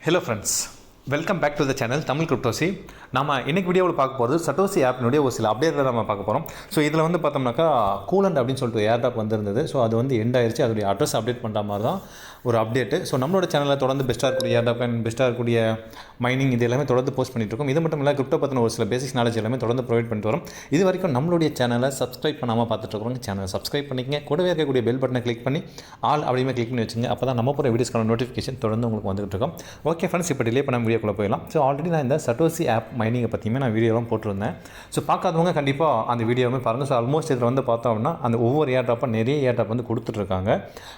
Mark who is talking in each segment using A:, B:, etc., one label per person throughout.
A: Hello friends, welcome back to the channel Tamil கிரிப்டோசி. நம்ம இன்றைக்கி வீடியோவில் பார்க்க போகிறது சட்டோசி ஆப்னுடைய ஒரு சில அப்டேட்டில் நம்ம பார்க்க போகிறோம். ஸோ இதில் வந்து பார்த்தோம்னாக்கா கூலண்ட் அப்படின்னு சொல்லிட்டு ஏர்டாப் வந்திருந்தது. ஸோ அது வந்து எண்ட் ஆயிடுச்சு. அதோடைய அட்ரஸ் அப்டேட் பண்ணுற மாதிரி தான் ஒரு அப்டேட்டு. ஸோ நம்மளோட சேனலில் தொடர்ந்து பெஸ்ட்டாக இருக்கக்கூடிய ஏர்டாப் அண்ட் பெஸ்ட்டாக இருக்கக்கூடிய மைனிங் இது எல்லாமே தொடர்ந்து போஸ்ட் பண்ணிட்டு இருக்கோம். இது மட்டும் இல்லை, கிரிப்டோ பற்றின ஒரு சில பேசிக்ஸ் நாலேஜ் எல்லாமே தொடர்ந்து ப்ரொவைட் பண்ணிட்டு வரோம். இது வரைக்கும் நம்மளுடைய சேனலை சப்ஸ்கிரைப் பண்ணாமல் பார்த்துட்டு இருக்கிறவங்க சேனலை சப்ஸ்கிரைப் பண்ணிக்கங்க. கூடவே இருக்கக்கூடிய பெல் பட்டனை கிளிக் பண்ணி ஆல் அப்படியுமே கிளிக் பண்ணி வச்சுங்க. அப்போ தான் நம்ம போகிற வீடியோஸ்க்கான நோட்டிஃபிகேஷன் தொடர்ந்து உங்களுக்கு வந்துகிட்டு இருக்கோம். ஓகே ஃப்ரெண்ட்ஸ், இப்போ டிலே பண்ண வீடியோக்குள்ளே போயிடலாம். ஸோ ஆல்ரெடி நான் இந்த சட்டோசி ஆப் மைனிங்கை பற்றியுமே நான் வீடியோலாம் போட்டிருந்தேன். ஸோ பார்க்காதவங்க கண்டிப்பாக அந்த வீடியோவுமே பாருங்கள். ஸோ ஆல்மோஸ்ட் இதில் வந்து பார்த்தோம் அப்படின்னா அந்த ஒவ்வொரு ஏர்டாப்பாக நிறைய ஏர்டாப் வந்து கொடுத்துட்ருக்காங்க.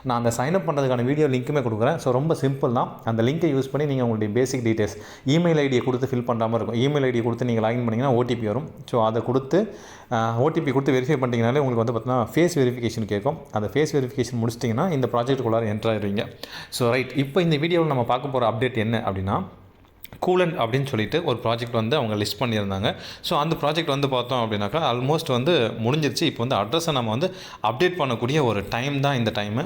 A: நான் அந்த சைன்அப் பண்ணுறதுக்கான வீடியோ லிங்க்குமே கொடுக்குறேன். ஸோ ரொம்ப சிம்பிள் தான். அந்த லிங்கை யூஸ் பண்ணி நீங்கள் உங்களுடைய பேசிக் டீட்டெயில்ஸ் இமெயில் ஐடியை கொடுத்து ஃபில் பண்ணுறாமல் இருக்கும். இமெயில் ஐடியை கொடுத்து நீங்கள் லாகின் பண்ணிங்கன்னா ஓடிபி வரும். ஸோ அதை கொடுத்து ஓடிபி கொடுத்து வெரிஃபை பண்ணிட்டீங்கனாலே உங்களுக்கு வந்து பார்த்தீங்கன்னா ஃபேஸ் வெரிஃபிகேஷன் கேட்கும். அந்த ஃபேஸ் வெரிஃபிகேஷன் முடிச்சிட்டிங்கன்னா இந்த ப்ராஜெக்ட்டுக்குள்ளார என்ட்ரு ஆகிடுவீங்க. ஸோ ரைட், இப்போ இந்த வீடியோவில் நம்ம பார்க்க போகிற அப்டேட் என்ன அப்படின்னா, கூலண்ட் அப்படின்னு சொல்லிட்டு ஒரு ப்ராஜெக்ட் வந்து அவங்க லிஸ்ட் பண்ணியிருந்தாங்க. ஸோ அந்த ப்ராஜெக்ட் வந்து பார்த்தோம் அப்படின்னாக்கா ஆல்மோஸ்ட் வந்து முடிஞ்சிருச்சு. இப்போ வந்து அட்ரஸை நம்ம வந்து அப்டேட் பண்ணக்கூடிய ஒரு டைம் தான் இந்த டைமு.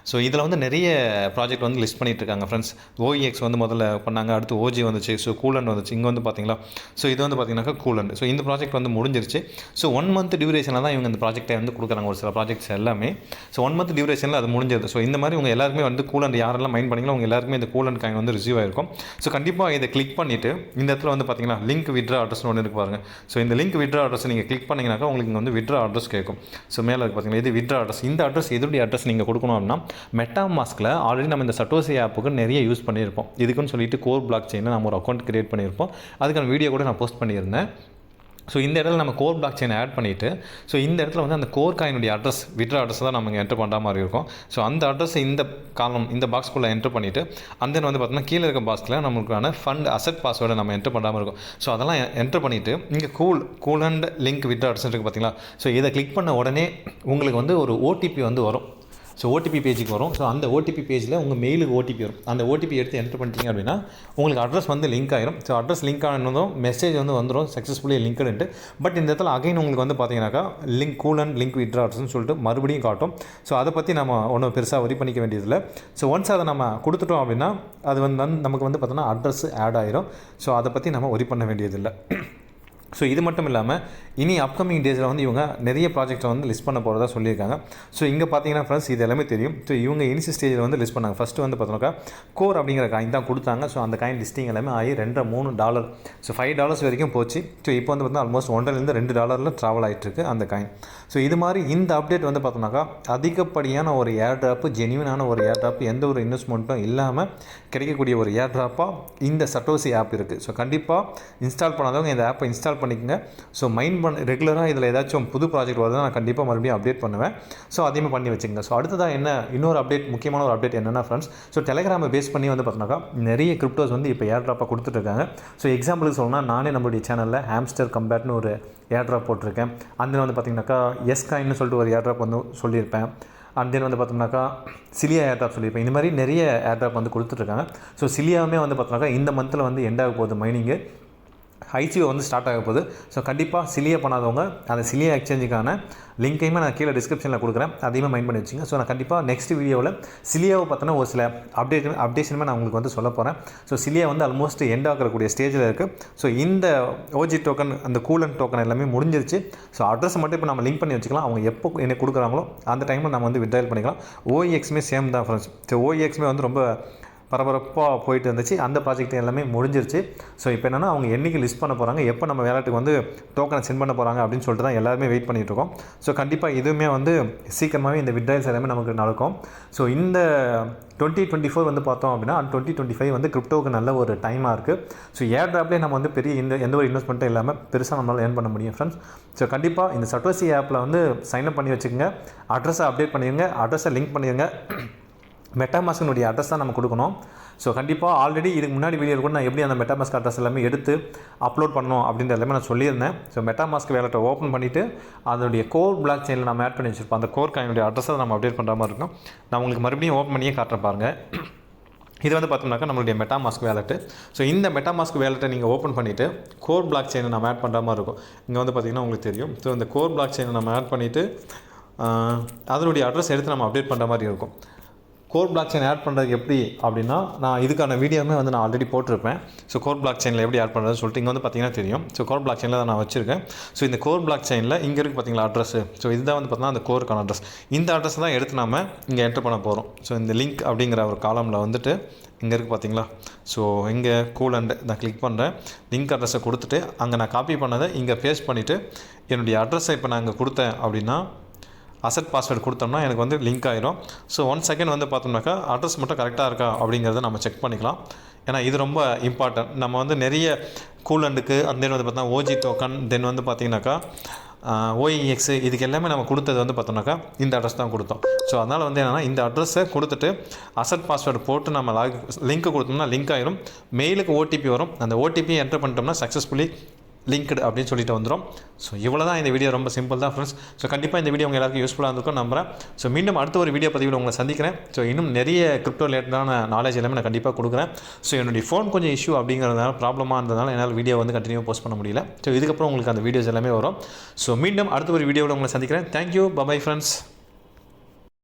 A: ஸோ இதில் வந்து நிறைய ப்ராஜெக்ட் வந்து லிஸ்ட் பண்ணிகிட்டு இருக்காங்க ஃப்ரெண்ட்ஸ். ஓஇஎக்ஸ் வந்து முதல்ல பண்ணாங்க, அடுத்து ஓஜி வந்துச்சு, ஸோ கூலண்ட் வந்துச்சு. இங்கே வந்து பார்த்தீங்களா, ஸோ இது வந்து பார்த்தீங்கன்னாக்கா கூலண்ட். ஸோ இந்த ப்ராஜெக்ட் வந்து முடிஞ்சிருச்சு. ஸோ 1 month டியூரேஷனில் தான் இவங்க இந்த ப்ராஜெக்ட்டை வந்து கொடுக்குறாங்க. ஒரு சில ப்ராஜெக்ட்ஸ் எல்லாமே ஸோ 1 month டியூரேஷனில் அது முடிஞ்சிருது. ஸோ இந்த மாதிரி உங்கள் எல்லாருமே வந்து கூலண்ட் யாரெல்லாம் மைண்ட் பண்ணிங்களோ அவங்க எல்லாருக்குமே இந்த கூலண்ட் காயின் வந்து ரிசீவ் ஆகிருக்கும். ஸோ கண்டிப்பாக இதை கிளிக் பண்ணிவிட்டு இந்த இடத்துல வந்து பார்த்தீங்கன்னா லிங்க் விட்ரா அட்ரஸ்னு ஒன்று இருக்கு பாருங்கள். ஸோ இந்த லிங்க் விட்ரா அட்ரஸ் நீங்கள் கிளிக் பண்ணிங்கனாக்கா உங்களுக்கு இங்கே வந்து விட்ரா அட்ரஸ் கேட்கும். ஸோ மேலே இருக்கு பார்த்தீங்கன்னா, இது விட்ரா அட்ரஸ். இந்த அட்ரஸ் எதுடைய அட்ரஸ் நீங்கள் கொடுக்கணும் அப்படின்னா, மெட்டாமாஸ்கில் ஆல்ரெடி நம்ம இந்த சட்டோசி ஆப்புக்கு நிறைய யூஸ் பண்ணியிருப்போம். இதுக்குன்னு சொல்லிட்டு கோர் பிளாக் செயினில் நம்ம ஒரு அக்கௌண்ட் கிரியேட் பண்ணியிருப்போம். அதுக்கான வீடியோ கூட நான் போஸ்ட் பண்ணியிருந்தேன். ஸோ இந்த இடத்துல நம்ம கோர் பிளாக் செயின் ஆட் பண்ணிவிட்டு, ஸோ இந்த இடத்துல வந்து அந்த கோர் காயினுடைய அட்ரஸ் விட்ரா அட்ரஸ் தான் நம்ம இங்கே என்ட்ரு பண்ணுற மாதிரி இருக்கும். ஸோ அந்த அட்ரஸ் இந்த காலம் இந்த பாக்ஸ்குள்ளே என்ட்ரு பண்ணிவிட்டு அந்த வந்து பார்த்தோம்னா கீழே இருக்க பாக்ஸில் நம்மளுக்கான ஃபண்ட் அசெட் பாஸ்வேர்டை நம்ம என்ட்ரு பண்ணுற மாதிரி இருக்கும். ஸோ அதெல்லாம் என்ட்ரு பண்ணிவிட்டு இங்கே கூலண்ட் லிங்க் விட்ரா அட்ரஸ் இருக்குது பார்த்தீங்களா. ஸோ இதை கிளிக் பண்ண உடனே உங்களுக்கு வந்து ஒரு ஓடிபி வந்து வரும். ஸோ ஓடிபி பேஜுக்கு வரும். ஸோ அந்த ஓடிபி பேஜில் உங்கள் மெயிலுக்கு ஓடிபி வரும். அந்த ஓடிபி எடுத்து என்ட்ரு பண்ணிட்டீங்க அப்படின்னா உங்களுக்கு அட்ரஸ் வந்து லிங்க் ஆகிரும். ஸோ அட்ரஸ் லிங்க் ஆனதும் மெசேஜ் வந்து வந்துடும் சக்ஸஸ்ஃபுல்லி லிங்க்டுன்ட்டு. பட் இந்த இடத்துல அகைன் உங்களுக்கு வந்து பார்த்தீங்கன்னாக்கா லிங்க் கூலண்ட் லிங்க் விட்ரா அட்ரஸ்னு சொல்லிட்டு மறுபடியும் காட்டும். ஸோ அதை பற்றி நம்ம ஒன்றும் பெருசாக வரி பண்ணிக்க வேண்டியதில்லை. ஸோ ஒன்ஸ் அதை நம்ம கொடுத்துட்டோம் அப்படின்னா அது வந்து நமக்கு வந்து பார்த்தோன்னா அட்ரஸ் ஆட் ஆகிரும். ஸோ அதை பற்றி நம்ம வரி பண்ண வேண்டியதில்லை. ஸோ இது மட்டும் இல்லாமல் இனி அப்கமிங் டேஸில் வந்து இவங்க நிறைய ப்ராஜெக்ட்டை வந்து லிஸ்ட் பண்ண போகிறதா சொல்லியிருக்காங்க. ஸோ இங்கே பார்த்தீங்கன்னா ஃப்ரெண்ட்ஸ், இது எல்லாமே தெரியும். ஸோ இவங்க இனிஷியல் ஸ்டேஜில் வந்து லிஸ்ட் பண்ணாங்க. ஃபஸ்ட்டு வந்து பார்த்தோம்னாக்கா கோர் அப்படிங்கிற காயின் தான் கொடுத்தாங்க. ஸோ அந்த காயின் லிஸ்டிங் எல்லாமே ஆகி $2-3 ஸோ $5 வரைக்கும் போச்சு. ஸோ இப்போ வந்து பார்த்தீங்கன்னா ஆல்மோஸ்ட் $1-2 ட்ராவல் ஆகிட்டுருக்கு அந்த காயின். ஸோ இது மாதிரி இந்த அப்டேட் வந்து பார்த்தோம்னாக்கா அதிகப்படியான ஒரு ஏர்ட்ராப்பு, ஜென்யூனான ஒரு ஏர்ட்ராப்பு, எந்த ஒரு இன்வெஸ்ட்மெண்ட்டும் இல்லாமல் கிடைக்கக்கூடிய ஒரு ஏர்ட்ராப்பாக இந்த சட்டோசி ஆப் இருக்குது. ஸோ கண்டிப்பாக இன்ஸ்டால் பண்ணாதவங்க இந்த ஆப்பை இன்ஸ்டால் பண்ணிக்கங்க. ஸோ ரெகுலராக இதில் ஏதாச்சும் புது ப்ராஜெக்ட் வருதுன்னா நான் கண்டிப்பாக மறுபடியும் அப்டேட் பண்ணுவேன். ஸோ அதையுமே பண்ணி வச்சுங்க. ஸோ அடுத்ததாக என்ன இன்னொரு அப்டேட், முக்கியமான ஒரு அப்டேட் என்னென்னா ஃப்ரெண்ட்ஸ், ஸோ டெலிகிராமை பேஸ் பண்ணி வந்து பார்த்தோம்னாக்கா நிறைய கிரிப்டோஸ் வந்து இப்போ ஏர்ட்ராப்பாக கொடுத்துட்ருக்காங்க. ஸோ எக்ஸாம்பிளுக்கு சொல்லணும்னா, நானே நம்மளுடைய சேனலில் ஹாம்ஸ்டர் கம்பேட்னு ஒரு ஏர்ட்ராப் போட்டிருக்கேன். அதில் வந்து பார்த்திங்கனாக்கா எஸ் காயின்னு சொல்லிட்டு ஒரு ஏர்ட்ராப் வந்து சொல்லியிருப்பேன். அண்ட் தென் வந்து பார்த்தோம்னாக்கா சிலியா ஏர்ட்ராப் சொல்லியிருப்பேன். இந்த மாதிரி நிறைய ஏர்ட்ராப் வந்து கொடுத்துட்ருக்காங்க. ஸோ சிலியாவுமே வந்து பார்த்தோம்னாக்கா இந்த மந்தில் வந்து எண்ட் ஆக போகுது மைனிங்கு. ஐசிஓ வந்து ஸ்டார்ட் ஆக போகுது. ஸோ கண்டிப்பாக சிலியா பண்ணாதவங்க அந்த சிலியா எக்ஸ்சேஞ்சுக்கான லிங்கையுமே நான் கீழே டிஸ்கிரிப்ஷனில் கொடுக்குறேன். அதையுமே மைண்ட் பண்ணி வச்சுங்க. ஸோ நான் கண்டிப்பாக நெக்ஸ்ட் வீடியோவில் சிலியாவை பற்றின ஒரு சில அப்டேஷனுமே நான் உங்களுக்கு வந்து சொல்ல போகிறேன். ஸோ சிலியா வந்து ஆல்மோஸ்ட் எண்ட் ஆகக்கூடிய ஸ்டேஜில் இருக்குது. ஸோ இந்த ஓஜி டோக்கன், அந்த கூலண்ட் டோக்கன் எல்லாமே முடிஞ்சிருச்சு. ஸோ அட்ரஸை மட்டும் இப்போ நம்ம லிங்க் பண்ணி வச்சுக்கலாம். அவங்க எப்போ எனக்கு கொடுக்குறாங்களோ அந்த டைமில் நம்ம வந்து வித்ட்ராயல் பண்ணிக்கலாம். ஓஇஎக்ஸுமே சேம் தான் ஃப்ரெண்ட்ஸ். ஸோ ஓஇஎக்ஸுமே வந்து ரொம்ப பரபரப்பாக போயிட்டு இருந்துச்சு. அந்த ப்ராஜெக்ட் எல்லாமே முடிஞ்சிருச்சு. ஸோ இப்போ என்னென்னா அவங்க என்றைக்கு லிஸ்ட் பண்ண போகிறாங்க, எப்போ நம்ம வேலட்டுக்கு வந்து டோக்கனை சென்ட் பண்ண போகிறாங்க அப்படின்னு சொல்லிட்டு தான் எல்லாருமே வெயிட் பண்ணிகிட்டு இருக்கோம். ஸோ கண்டிப்பாக இதுவுமே வந்து சீக்கிரமாகவே இந்த வித்ட்ராயல்ஸ் எல்லாமே நமக்கு நடக்கும். ஸோ இந்த 2024 வந்து பார்த்தோம் அப்படின்னா 2025 வந்து கிரிப்டோவுக்கு நல்ல ஒரு டைமாக இருக்குது. ஸோ ஏர்ட்ராப்லேயே நம்ம வந்து பெரிய எந்த ஒரு இன்வெஸ்ட்மெண்ட்டும் இல்லாமல் பெருசாக நம்மளால் ஏர்ன் பண்ண முடியும் ஃப்ரெண்ட்ஸ். ஸோ கண்டிப்பாக இந்த சட்டோசி ஆப்பில் வந்து சைன்அப் பண்ணி வச்சுக்கோங்க. அட்ரஸை அப்டேட் பண்ணிடுங்க, அட்ரஸை லிங்க் பண்ணிடுங்க. மெட்டாமாஸ்கினுடைய அட்ரஸ் தான் நம்ம கொடுக்கணும். ஸோ கண்டிப்பாக ஆல்ரெடி இதுக்கு முன்னாடி வீடியோ கூட நான் எப்படி அந்த மெட்டாமாஸ்க் அட்ரஸ் எல்லாமே எடுத்து அப்லோட் பண்ணணும் அப்படின்ற எல்லாமே நான் சொல்லியிருந்தேன். ஸோ மெட்டாமாஸ்க் வேலட்டை ஓப்பன் பண்ணிவிட்டு அதனுடைய கோர் பிளாக் செயினில் நம்ம ஆட் பண்ணி வச்சுருப்போம். அந்த கோர் காயினுடைய அட்ரஸை நம்ம அப்டேட் பண்ணுற மாதிரி இருக்கும். நான் உங்களுக்கு மறுபடியும் ஓப்பன் பண்ணியே காட்டுறேன் பாருங்கள். இது வந்து பார்த்தோம்னாக்கா நம்மளுடைய மெட்டாமாஸ்க் வேலெட்டு. ஸோ இந்த மெட்டாமாஸ்க் வேலெட்டை நீங்கள் ஓப்பன் பண்ணிவிட்டு கோர் பிளாக் செயினை நம்ம ஆட் பண்ணுற மாதிரி இருக்கும். இங்கே வந்து பார்த்திங்கன்னா உங்களுக்கு தெரியும். ஸோ இந்த கோர் பிளாக் செயினை நம்ம ஆட் பண்ணிவிட்டு அதனுடைய அட்ரஸ் எடுத்து நம்ம அப்டேட் பண்ணுற மாதிரி இருக்கும். கோர் பிளாக் செயின் ஆட் பண்ணுறதுக்கு எப்படி அப்படின்னா நான் இதுக்கான வீடியோவுமே வந்து நான் ஆல்ரெடி போட்டிருப்பேன். ஸோ கோர் பிளாக் செயினில் எப்படி ஆட் பண்ணுறதுன்னு சொல்லிட்டு இங்கே வந்து பார்த்தீங்கன்னா தெரியும். ஸோ கோர் பிளாக் செயினில் தான் நான் வச்சிருக்கேன். ஸோ இந்த கோர் பிளாக் செயினில் இங்கே இருக்குது பார்த்தீங்களா அட்ரஸ். ஸோ இதுதான் வந்து பார்த்தீங்கன்னா அந்த கோருக்கான அட்ரஸ். இந்த அட்ரஸ் தான் எடுத்து நாம இங்கே என்டர் பண்ண போகிறோம். ஸோ இந்த லிங்க் அப்படிங்கிற ஒரு காலமில் வந்துட்டு இங்கே இருக்குது பார்த்தீங்களா. ஸோ இங்கே கூலண்ட் நான் கிளிக் பண்ணுறேன். லிங்க் அட்ரஸை கொடுத்துட்டு அங்கே நான் காப்பி பண்ணதை இங்கே பேஸ்ட் பண்ணிவிட்டு என்னுடைய அட்ரஸை இப்போ நான் இங்கே கொடுத்தேன் அப்படின்னா அசெட் பாஸ்வேர்டு கொடுத்தோம்னா எனக்கு வந்து லிங்க் ஆகிரும். ஸோ 1 செகண்ட் வந்து பார்த்தோம்னாக்கா அட்ரஸ் மட்டும் கரெக்டாக இருக்கா அப்படிங்கிறத நம்ம செக் பண்ணிக்கலாம். ஏன்னா இது ரொம்ப இம்பார்ட்டன்ட். நம்ம வந்து நிறைய கூலண்டுக்கு தென் வந்து பார்த்தா ஓஜி டோக்கன் தென் வந்து பார்த்திங்கனாக்கா OEX இதுக்கு எல்லாமே நம்ம கொடுத்தது வந்து பார்த்தோம்னாக்கா இந்த அட்ரஸ் தான் கொடுத்தோம். ஸோ அதனால் வந்து என்னென்னா இந்த அட்ரஸை கொடுத்துட்டு அசெட் பாஸ்வேர்டு போட்டு நம்ம லிங்க் கொடுத்தோம்னா லிங்க் ஆகிரும். மெயிலுக்கு OTP வரும். அந்த OTP என்டர் பண்ணிட்டோம்னா சக்ஸஸ்ஃபுல்லி லிங்க்டு அப்படின்னு சொல்லிட்டு வந்துடும். ஸோ இவ்வளோ தான் இந்த வீடியோ. ரொம்ப சிம்பிள் தான் ஃப்ரெண்ட்ஸ். ஸோ கண்டிப்பாக இந்த வீடியோ உங்கள் எல்லாருக்கும் யூஸ்ஃபுல்லாக இருந்திருக்கும் நம்புறேன். ஸோ மீண்டும் அடுத்த ஒரு வீடியோ பதிவில் உங்களை சந்திக்கிறேன். ஸோ இன்னும் நிறைய கிரிப்டோ ரிலேட்டடான நாலேஜ் எல்லாமே நான் கண்டிப்பாக கொடுக்குறேன். ஸோ என்னுடைய ஃபோன் கொஞ்சம் இஷ்யூ அப்படிங்கிறதுனால ப்ராப்ளமாக இருந்ததுனால என்னால் வீடியோ வந்து கண்டினியூ போஸ்ட் பண்ண முடியல. ஸோ இதுக்கப்புறம் உங்களுக்கு அந்த வீடியோஸ் எல்லாமே வரும். ஸோ மீண்டும் அடுத்த ஒரு வீடியோவில் உங்களை சந்திக்கிறேன். தேங்க்யூ. Bye friends.